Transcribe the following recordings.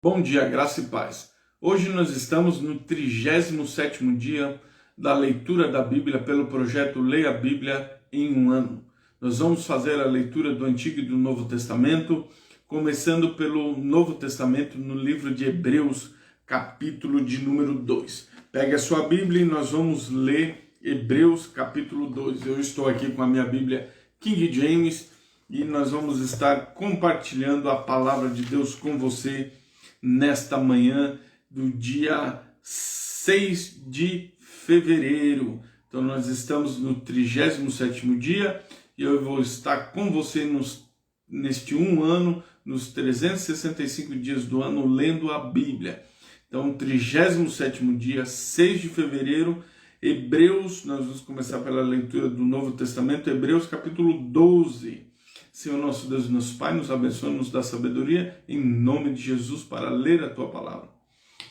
Bom dia, graça e paz. Hoje nós estamos no 37º dia da leitura da Bíblia pelo projeto Leia a Bíblia em um ano. Nós vamos fazer a leitura do Antigo e do Novo Testamento, começando pelo Novo Testamento no livro de Hebreus, capítulo de número 2. Pegue a sua Bíblia e nós vamos ler Hebreus, capítulo 2. Eu estou aqui com a minha Bíblia King James e nós vamos estar compartilhando a palavra de Deus com você nesta manhã do dia 6 de fevereiro. Então nós estamos no 37º dia e eu vou estar com você neste um ano, nos 365 dias do ano, lendo a Bíblia. Então 37º dia, 6 de fevereiro, Hebreus, nós vamos começar pela leitura do Novo Testamento, Hebreus capítulo 12. Senhor nosso Deus e nosso Pai, nos abençoe, nos dá sabedoria, em nome de Jesus, para ler a Tua palavra.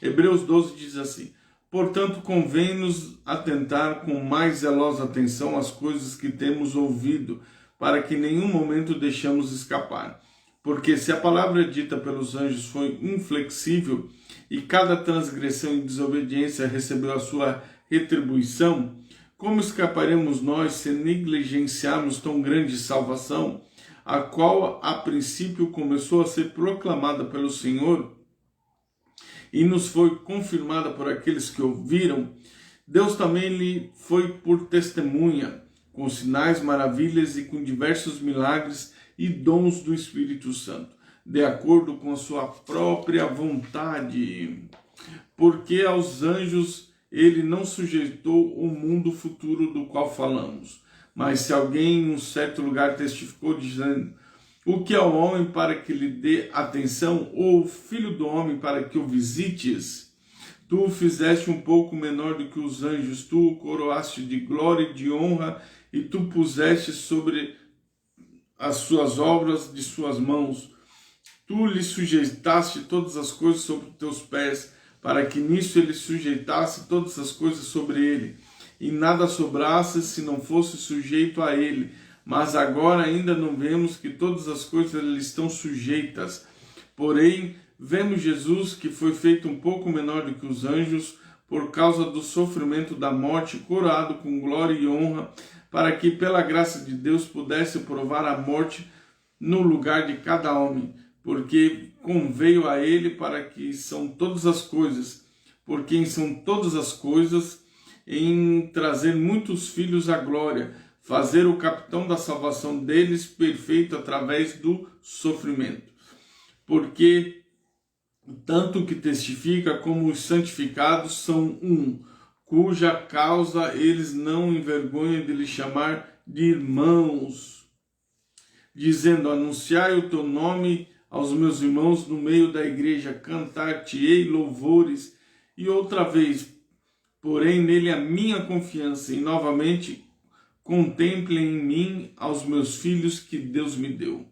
Hebreus 12 diz assim: portanto, convém-nos atentar com mais zelosa atenção às coisas que temos ouvido, para que em nenhum momento deixamos escapar. Porque se a palavra dita pelos anjos foi inflexível, e cada transgressão e desobediência recebeu a sua retribuição, como escaparemos nós se negligenciarmos tão grande salvação, a qual a princípio começou a ser proclamada pelo Senhor e nos foi confirmada por aqueles que ouviram? Deus também lhe foi por testemunha, com sinais, maravilhas e com diversos milagres e dons do Espírito Santo, de acordo com a sua própria vontade. Porque aos anjos ele não sujeitou o mundo futuro do qual falamos. Mas se alguém em um certo lugar testificou dizendo: o que é o homem para que lhe dê atenção, ou o filho do homem para que o visites? Tu o fizeste um pouco menor do que os anjos, tu o coroaste de glória e de honra, e tu puseste sobre as suas obras de suas mãos. Tu lhe sujeitaste todas as coisas sobre os teus pés, para que nisso ele sujeitasse todas as coisas sobre ele. E nada sobrasse se não fosse sujeito a ele. Mas agora ainda não vemos que todas as coisas lhe estão sujeitas. Porém, vemos Jesus, que foi feito um pouco menor do que os anjos, por causa do sofrimento da morte, coroado com glória e honra, para que pela graça de Deus pudesse provar a morte no lugar de cada homem, porque conveio a ele para que são todas as coisas, por quem são todas as coisas, em trazer muitos filhos à glória, fazer o capitão da salvação deles perfeito através do sofrimento. Porque tanto o que testifica como os santificados são um, cuja causa eles não envergonham de lhe chamar de irmãos, dizendo: anunciai o teu nome aos meus irmãos no meio da igreja, cantar-te-ei louvores. E outra vez: porém nele a minha confiança, e novamente contemplem em mim aos meus filhos que Deus me deu.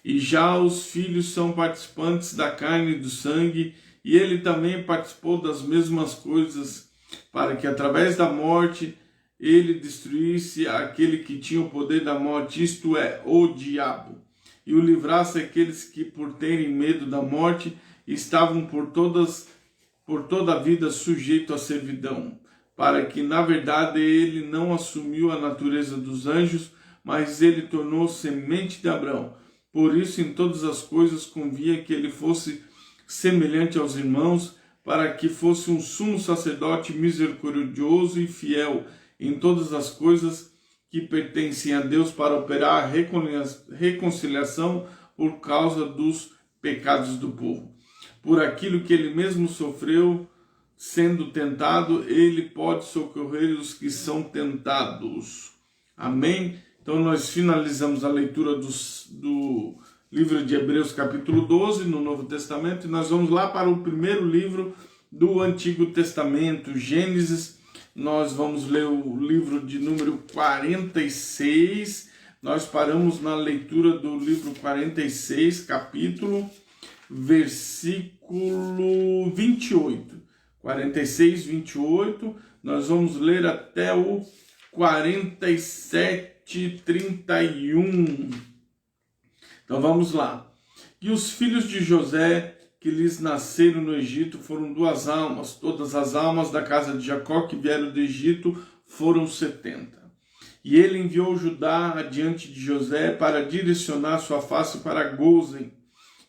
E já os filhos são participantes da carne e do sangue, e ele também participou das mesmas coisas, para que através da morte ele destruísse aquele que tinha o poder da morte, isto é, o diabo, e o livrasse aqueles que, por terem medo da morte, estavam por toda a vida sujeito à servidão, para que na verdade ele não assumiu a natureza dos anjos, mas ele tornou semente de Abraão. Por isso em todas as coisas convinha que ele fosse semelhante aos irmãos, para que fosse um sumo sacerdote misericordioso e fiel em todas as coisas que pertencem a Deus, para operar a reconciliação por causa dos pecados do povo. Por aquilo que ele mesmo sofreu, sendo tentado, ele pode socorrer os que são tentados. Amém? Então nós finalizamos a leitura do livro de Hebreus capítulo 12 no Novo Testamento, e nós vamos lá para o primeiro livro do Antigo Testamento, Gênesis. Nós vamos ler o livro de número 46. Nós paramos na leitura do livro 46, capítulo, versículo 28. 46, 28, nós vamos ler até o 47, 31. Então vamos lá. E os filhos de José, que lhes nasceram no Egito foram 2 almas. Todas as almas da casa de Jacó que vieram do Egito foram 70. E ele enviou Judá adiante de José para direcionar sua face para Gósen.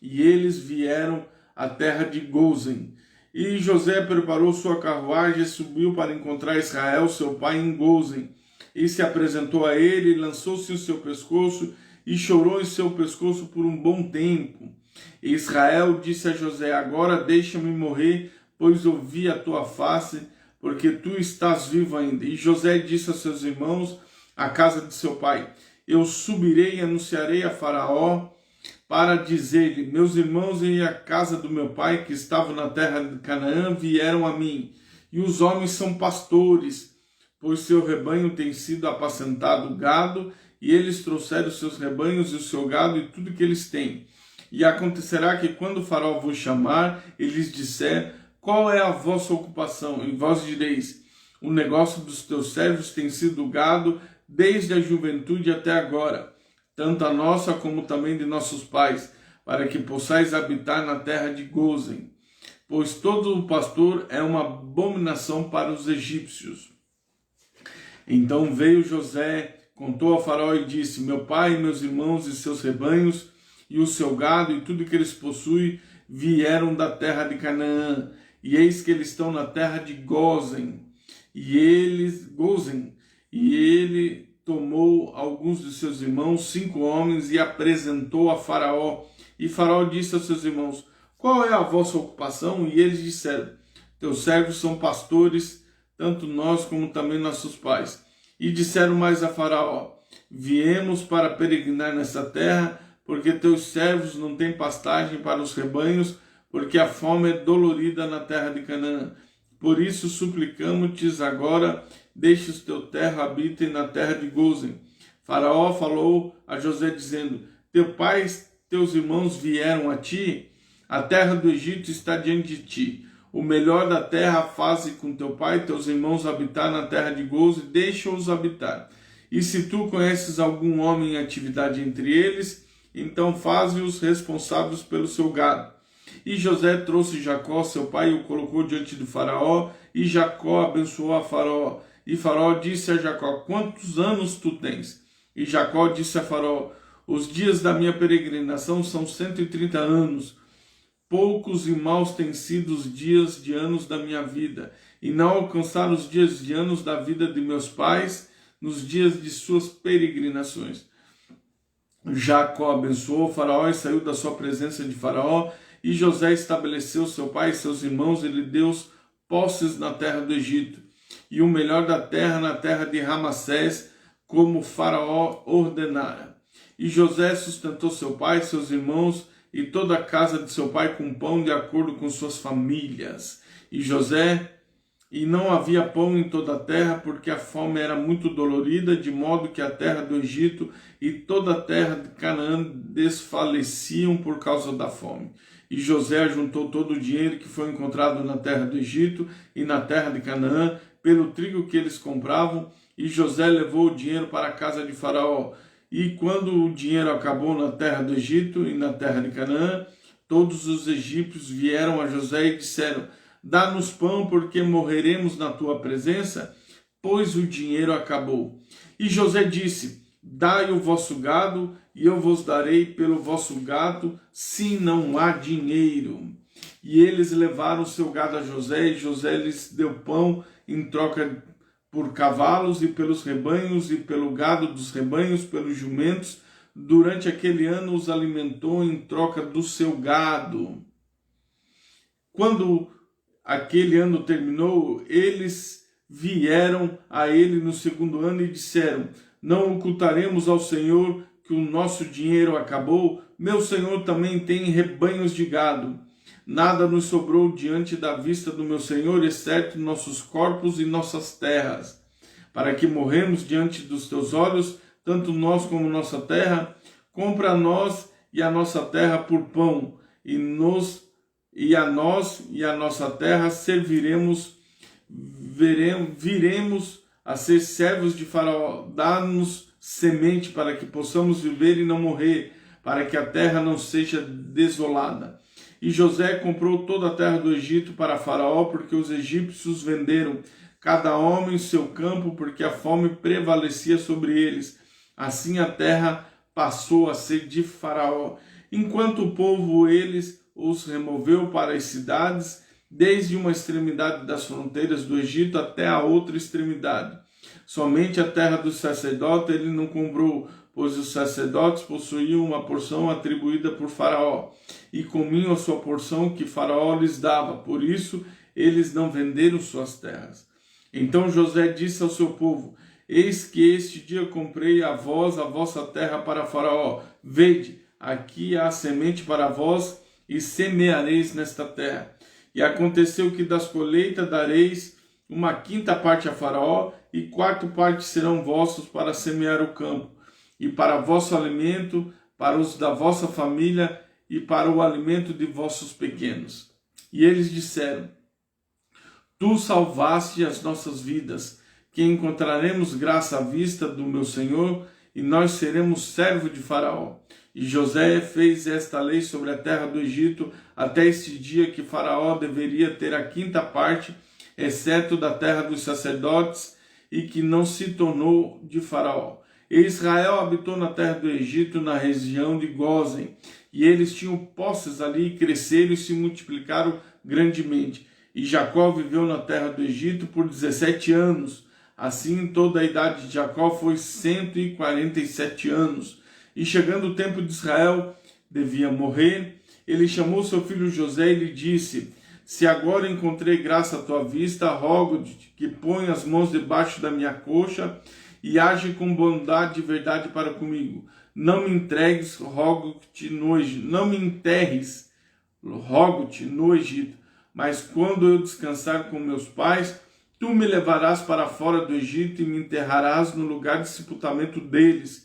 E eles vieram à terra de Gósen. E José preparou sua carruagem e subiu para encontrar Israel, seu pai, em Gósen. E se apresentou a ele, lançou-se em seu pescoço e chorou em seu pescoço por um bom tempo. E Israel disse a José: agora deixa-me morrer, pois eu vi a tua face, porque tu estás vivo ainda. E José disse a seus irmãos, à casa de seu pai: eu subirei e anunciarei a Faraó para dizer-lhe: meus irmãos e a casa do meu pai, que estavam na terra de Canaã, vieram a mim. E os homens são pastores, pois seu rebanho tem sido apacentado gado, e eles trouxeram seus rebanhos e o seu gado e tudo que eles têm. E acontecerá que quando o Faraó vos chamar e lhes disser: qual é a vossa ocupação? E vós direis: o negócio dos teus servos tem sido gado desde a juventude até agora, tanto a nossa como também de nossos pais, para que possais habitar na terra de Gósen, pois todo o pastor é uma abominação para os egípcios. Então veio José, contou a Faraó e disse: meu pai, meus irmãos e seus rebanhos, e o seu gado e tudo que eles possuem vieram da terra de Canaã, e eis que eles estão na terra de Gósen. E ele tomou alguns de seus irmãos, 5 homens, e apresentou a Faraó. E Faraó disse aos seus irmãos: qual é a vossa ocupação? E eles disseram: teus servos são pastores, tanto nós como também nossos pais. E disseram mais a Faraó: viemos para peregrinar nessa terra, porque teus servos não têm pastagem para os rebanhos, porque a fome é dolorida na terra de Canaã. Por isso suplicamos-te agora, deixe os teus terra habitem na terra de Gósen. Faraó falou a José dizendo: teu pai, teus irmãos vieram a ti, a terra do Egito está diante de ti. O melhor da terra faze com teu pai e teus irmãos habitar na terra de Gósen, deixa-os habitar. E se tu conheces algum homem em atividade entre eles, então faze-os responsáveis pelo seu gado. E José trouxe Jacó, seu pai, e o colocou diante do Faraó, e Jacó abençoou a Faraó. E Faraó disse a Jacó: quantos anos tu tens? E Jacó disse a Faraó: os dias da minha peregrinação são 130 anos. Poucos e maus têm sido os dias de anos da minha vida, e não alcançaram os dias de anos da vida de meus pais nos dias de suas peregrinações. Jacó abençoou Faraó e saiu da sua presença de Faraó, e José estabeleceu seu pai e seus irmãos e lhe deu posses na terra do Egito, e o melhor da terra na terra de Ramassés, como Faraó ordenara. E José sustentou seu pai, seus irmãos e toda a casa de seu pai com pão de acordo com suas famílias. E não havia pão em toda a terra, porque a fome era muito dolorida, de modo que a terra do Egito e toda a terra de Canaã desfaleciam por causa da fome. E José ajuntou todo o dinheiro que foi encontrado na terra do Egito e na terra de Canaã, pelo trigo que eles compravam, e José levou o dinheiro para a casa de Faraó. E quando o dinheiro acabou na terra do Egito e na terra de Canaã, todos os egípcios vieram a José e disseram: dá-nos pão, porque morreremos na tua presença, pois o dinheiro acabou. E José disse: dai o vosso gado, e eu vos darei pelo vosso gado, se não há dinheiro. E eles levaram o seu gado a José, e José lhes deu pão em troca por cavalos e pelos rebanhos, e pelo gado dos rebanhos, pelos jumentos. Durante aquele ano os alimentou em troca do seu gado. Quando aquele ano terminou, eles vieram a ele no segundo ano e disseram: não ocultaremos ao Senhor que o nosso dinheiro acabou. Meu senhor também tem rebanhos de gado. Nada nos sobrou diante da vista do meu senhor, exceto nossos corpos e nossas terras, para que morremos diante dos teus olhos, tanto nós como nossa terra. Compra a nós e a nossa terra por pão, e a nós e a nossa terra serviremos, viremos a ser servos de Faraó. Dá-nos semente para que possamos viver e não morrer, para que a terra não seja desolada. E José comprou toda a terra do Egito para Faraó, porque os egípcios venderam cada homem seu campo, porque a fome prevalecia sobre eles. Assim a terra passou a ser de Faraó. Enquanto o povo os removeu para as cidades, desde uma extremidade das fronteiras do Egito até a outra extremidade. Somente a terra dos sacerdotes ele não comprou, pois os sacerdotes possuíam uma porção atribuída por Faraó, e comiam a sua porção que Faraó lhes dava. Por isso, eles não venderam suas terras. Então José disse ao seu povo: eis que este dia comprei a vós a vossa terra para Faraó. Vede, aqui há semente para vós, e semeareis nesta terra. E aconteceu que das colheitas dareis uma quinta parte a Faraó, e quarta parte serão vossos para semear o campo, e para vosso alimento, para os da vossa família, e para o alimento de vossos pequenos. E eles disseram: tu salvaste as nossas vidas, que encontraremos graça à vista do meu Senhor, e nós seremos servo de Faraó. E José fez esta lei sobre a terra do Egito, até este dia que Faraó deveria ter a quinta parte, exceto da terra dos sacerdotes, e que não se tornou de Faraó. E Israel habitou na terra do Egito, na região de Gósen, e eles tinham posses ali, e cresceram e se multiplicaram grandemente. E Jacó viveu na terra do Egito por 17 anos. Assim, toda a idade de Jacó foi 147 anos. E chegando o tempo de Israel, devia morrer, ele chamou seu filho José e lhe disse: se agora encontrei graça à tua vista, rogo-te que ponha as mãos debaixo da minha coxa e age com bondade e verdade para comigo. Não me entregues, rogo-te não me enterres, rogo-te no Egito, mas quando eu descansar com meus pais, tu me levarás para fora do Egito e me enterrarás no lugar de sepultamento deles.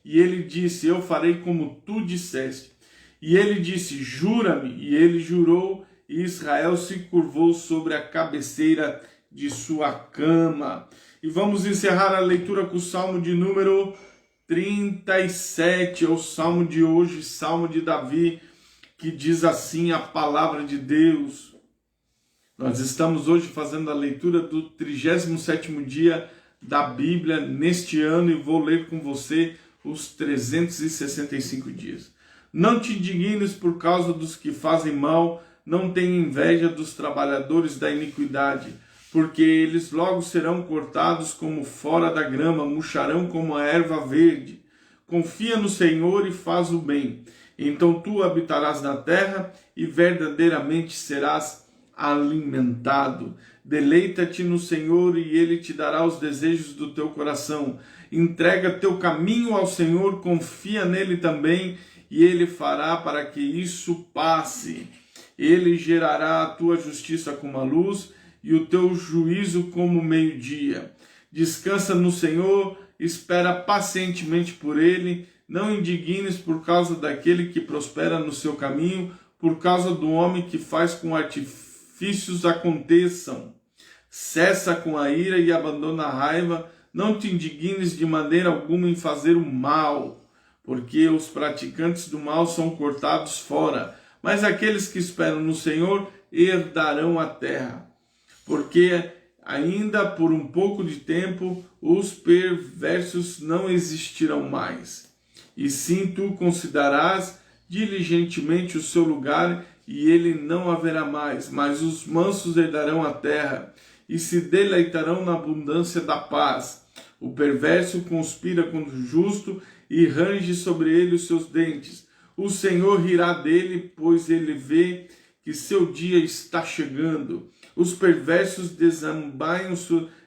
E ele disse: eu farei como tu disseste. E ele disse: jura-me. E ele jurou, e Israel se curvou sobre a cabeceira de sua cama. E vamos encerrar a leitura com o Salmo de número 37, é o Salmo de hoje, Salmo de Davi, que diz assim a palavra de Deus. Nós estamos hoje fazendo a leitura do 37º dia da Bíblia neste ano, e vou ler com você os 365 dias. Não te indignes por causa dos que fazem mal, não tenha inveja dos trabalhadores da iniquidade, porque eles logo serão cortados como fora da grama, murcharão como a erva verde. Confia no Senhor e faz o bem, então tu habitarás na terra e verdadeiramente serás alimentado. Deleita-te no Senhor e Ele te dará os desejos do teu coração. Entrega teu caminho ao Senhor, confia nele também, e Ele fará para que isso passe. Ele gerará a tua justiça como a luz e o teu juízo como o meio-dia. Descansa no Senhor, espera pacientemente por Ele, não indignes por causa daquele que prospera no seu caminho, por causa do homem que faz com artifícios aconteçam. Cessa com a ira e abandona a raiva, não te indignes de maneira alguma em fazer o mal, porque os praticantes do mal são cortados fora, mas aqueles que esperam no Senhor herdarão a terra. Porque ainda por um pouco de tempo os perversos não existirão mais. E sim tu considerarás diligentemente o seu lugar, e ele não haverá mais, mas os mansos herdarão a terra e se deleitarão na abundância da paz. O perverso conspira contra o justo e range sobre ele os seus dentes. O Senhor rirá dele, pois ele vê que seu dia está chegando. Os perversos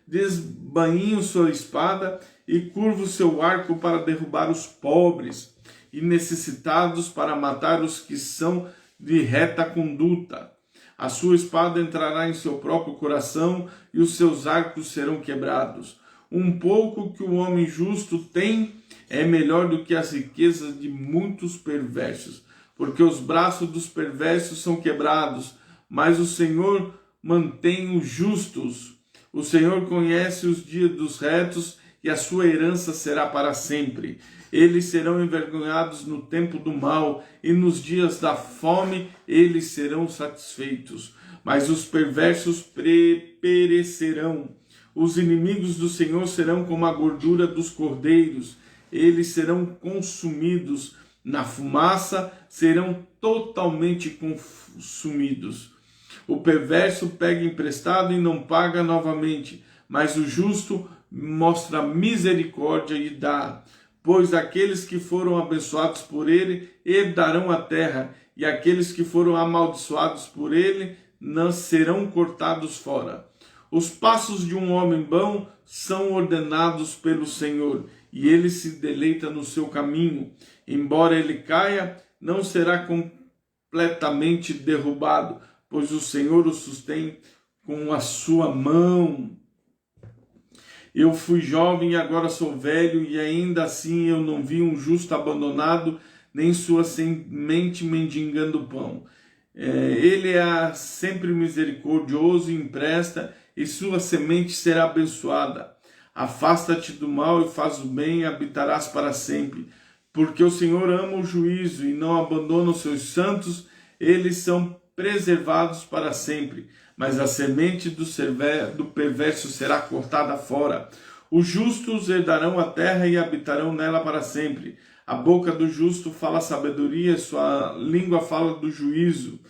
desbainham sua espada e curvam seu arco para derrubar os pobres e necessitados, para matar os que são de reta conduta. A sua espada entrará em seu próprio coração e os seus arcos serão quebrados. Um pouco que o homem justo tem é melhor do que as riquezas de muitos perversos, porque os braços dos perversos são quebrados, mas o Senhor mantém os justos. O Senhor conhece os dias dos retos e a sua herança será para sempre. Eles serão envergonhados no tempo do mal, e nos dias da fome eles serão satisfeitos. Mas os perversos perecerão. Os inimigos do Senhor serão como a gordura dos cordeiros. Eles serão consumidos na fumaça, serão totalmente consumidos. O perverso pega emprestado e não paga novamente, mas o justo mostra misericórdia e dá. Pois aqueles que foram abençoados por ele herdarão a terra, e aqueles que foram amaldiçoados por ele não serão cortados fora. Os passos de um homem bom são ordenados pelo Senhor, e ele se deleita no seu caminho. Embora ele caia, não será completamente derrubado, pois o Senhor o sustém com a sua mão. Eu fui jovem e agora sou velho, e ainda assim eu não vi um justo abandonado, nem sua semente mendigando pão. Ele é sempre misericordioso e empresta, e sua semente será abençoada. Afasta-te do mal e faz o bem, e habitarás para sempre. Porque o Senhor ama o juízo e não abandona os seus santos, eles são preservados para sempre. Mas a semente do perverso será cortada fora. Os justos herdarão a terra e habitarão nela para sempre. A boca do justo fala sabedoria, sua língua fala do juízo.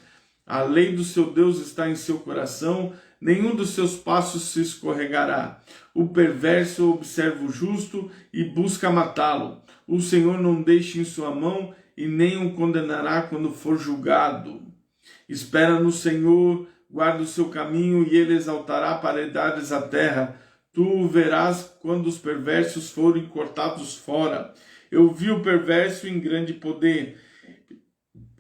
A lei do seu Deus está em seu coração, nenhum dos seus passos se escorregará. O perverso observa o justo e busca matá-lo. O Senhor não deixa em sua mão e nem o condenará quando for julgado. Espera no Senhor, guarda o seu caminho, e ele exaltará paredades a terra. Tu o verás quando os perversos forem cortados fora. Eu vi o perverso em grande poder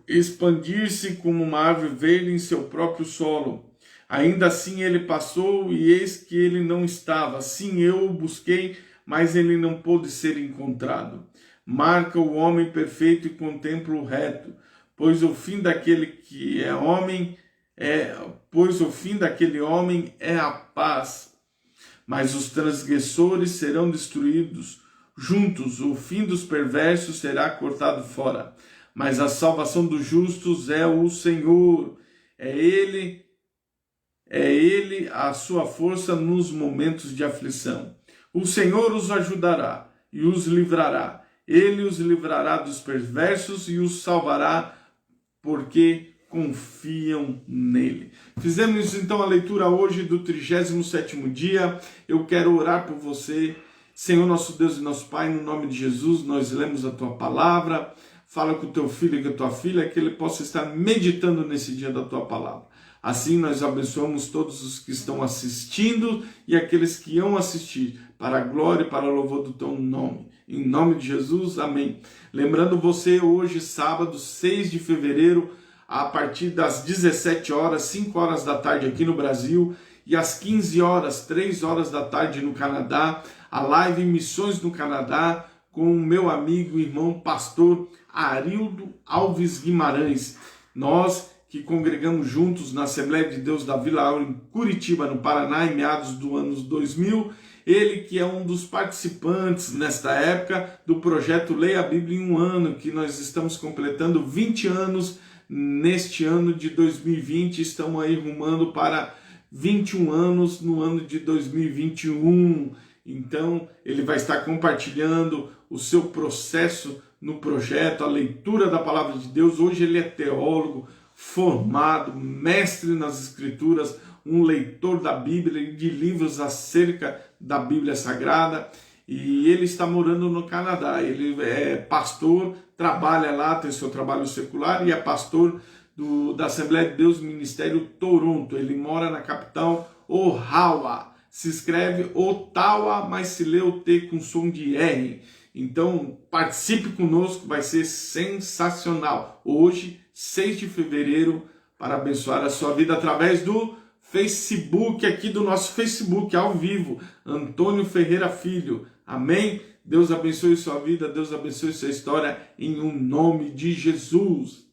expandir-se como uma árvore verde em seu próprio solo. Ainda assim ele passou, e eis que ele não estava. Sim, eu o busquei, mas ele não pôde ser encontrado. Marca o homem perfeito e contempla o reto, pois o fim daquele homem é a paz. Mas os transgressores serão destruídos juntos, o fim dos perversos será cortado fora. Mas a salvação dos justos é o Senhor. É Ele a sua força nos momentos de aflição. O Senhor os ajudará e os livrará. Ele os livrará dos perversos e os salvará, porque confiam nele. Fizemos então a leitura hoje do 37º dia. Eu quero orar por você. Senhor, nosso Deus e nosso Pai, no nome de Jesus, nós lemos a Tua palavra. Fala com o Teu filho e com a Tua filha, que ele possa estar meditando nesse dia da Tua palavra. Assim nós abençoamos todos os que estão assistindo e aqueles que iam assistir, para a glória e para o louvor do Teu nome. Em nome de Jesus, amém. Lembrando você, hoje, sábado, 6 de fevereiro, a partir das 17 horas, 5 horas da tarde aqui no Brasil, e às 15 horas, 3 horas da tarde no Canadá, a live Missões no Canadá, com o meu amigo e irmão pastor Arildo Alves Guimarães. Nós que congregamos juntos na Assembleia de Deus da Vila Aura, em Curitiba, no Paraná, em meados do ano 2000, ele que é um dos participantes nesta época do projeto Leia a Bíblia em um ano, que nós estamos completando 20 anos neste ano de 2020, estamos aí rumando para 21 anos no ano de 2021. Então, ele vai estar compartilhando o seu processo no projeto, a leitura da Palavra de Deus. Hoje ele é teólogo, formado, mestre nas Escrituras, um leitor da Bíblia e de livros acerca da Bíblia Sagrada, e ele está morando no Canadá. Ele é pastor, trabalha lá, tem seu trabalho secular, e é pastor da Assembleia de Deus Ministério Toronto. Ele mora na capital Ottawa. Se escreve Ottawa, mas se lê o T com som de R. Então participe conosco, vai ser sensacional. Hoje, 6 de fevereiro, para abençoar a sua vida através do Facebook, aqui do nosso Facebook, ao vivo, Antônio Ferreira Filho. Amém? Deus abençoe sua vida, Deus abençoe sua história, em um nome de Jesus.